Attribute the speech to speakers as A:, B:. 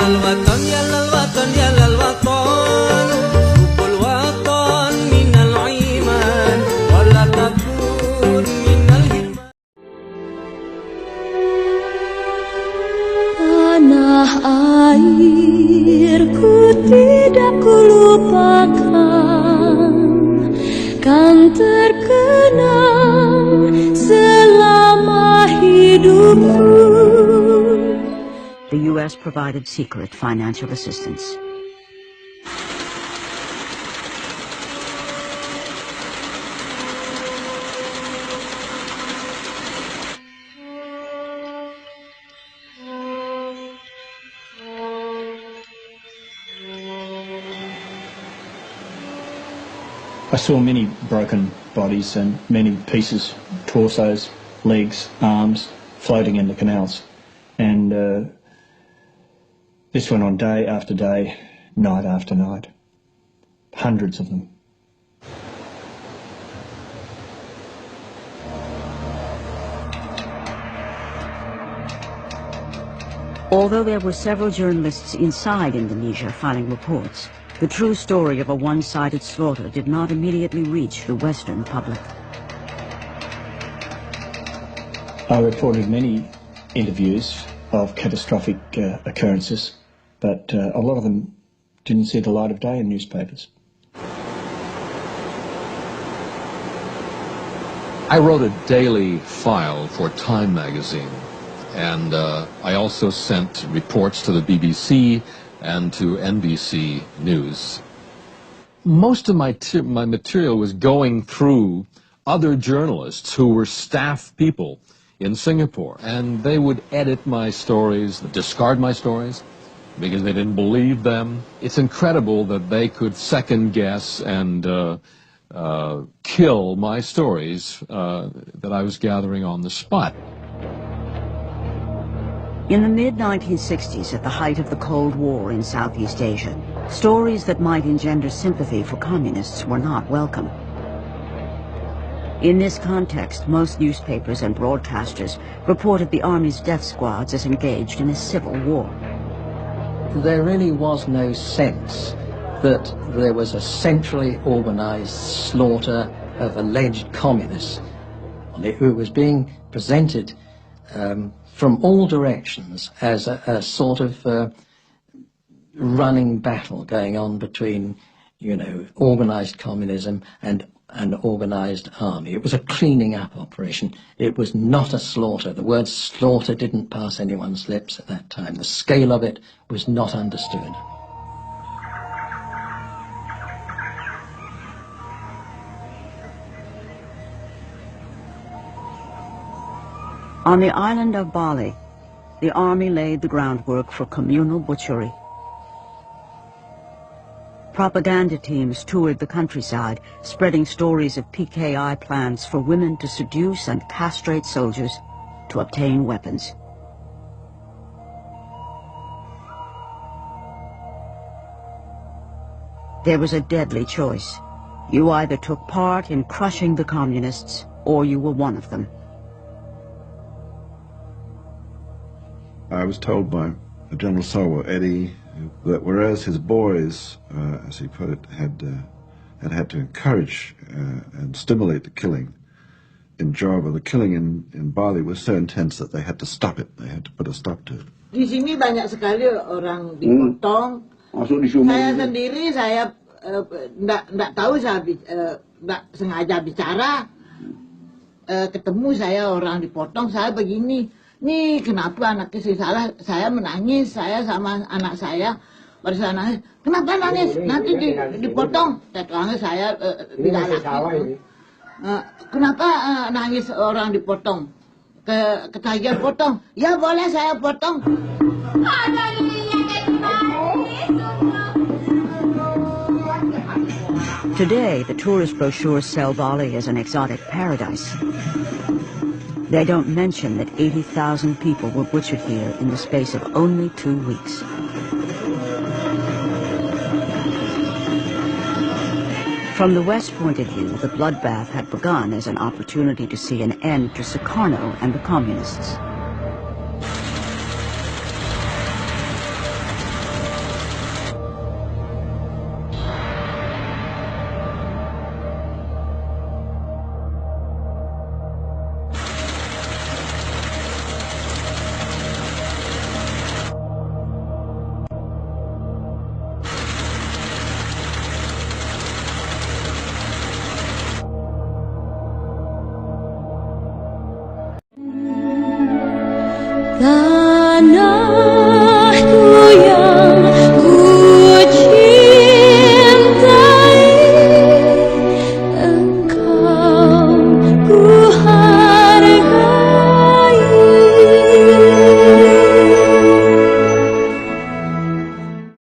A: للوطن يا للوطن يا للوطن حب الوطن من الإيمان ولا تكون من الهرمان.
B: Tanah airku tidak kulupakan, kan terkenang selama hidupku.
C: The U.S. provided secret financial assistance.
D: I saw many broken bodies and many pieces, torsos, legs, arms, floating in the canals. And this went on day after day, night after night. Hundreds of them.
C: Although there were several journalists inside Indonesia filing reports, the true story of a one-sided slaughter did not immediately reach the Western public.
D: I reported many interviews of catastrophic occurrences, but a lot of them didn't see the light of day in newspapers.
E: I wrote a daily file for Time magazine, and I also sent reports to the BBC and to NBC News. Most of my material was going through other journalists who were staff people in Singapore, and they would edit my stories, discard my stories, because they didn't believe them. It's incredible that they could second guess and kill my stories that I was gathering on the spot.
C: In the mid-1960s, at the height of the Cold War in Southeast Asia, stories that might engender sympathy for communists were not welcome. In this context, most newspapers and broadcasters reported the Army's death squads as engaged in a civil war.
F: There really was no sense that there was a centrally organized slaughter of alleged communists. It was being presented from all directions as a sort of running battle going on between, you know, organized communism and an organized army. It was a cleaning up operation. It was not a slaughter. The word slaughter didn't pass anyone's lips at that time. The scale of it was not understood.
C: On the island of Bali, the Army laid the groundwork for communal butchery. Propaganda teams toured the countryside, spreading stories of PKI plans for women to seduce and castrate soldiers to obtain weapons. There was a deadly choice. You either took part in crushing the communists, or you were one of them.
G: I was told by General Sawa Eddie that whereas his boys, as he put it, had to encourage and stimulate the killing in Java, the killing in Bali was so intense that they had to stop it. They had to put a stop to it.
H: Di sini banyak sekali orang dipotong. Saya sendiri, saya nggak tahu, saya nggak sengaja bicara. Ketemu saya orang dipotong, saya begini. Nih kenapa anaknya sih salah, saya menangis, saya sama anak saya pada saat nangis, kenapa nangis, nanti dipotong, tetangga saya tidak laki, kenapa nangis orang dipotong, ketagihan potong, ya boleh saya potong.
C: Today, the tourist brochures sell Bali as an exotic paradise. They don't mention that 80,000 people were butchered here in the space of only 2 weeks. From the West point of view, the bloodbath had begun as an opportunity to see an end to Soekarno and the communists.
B: Tak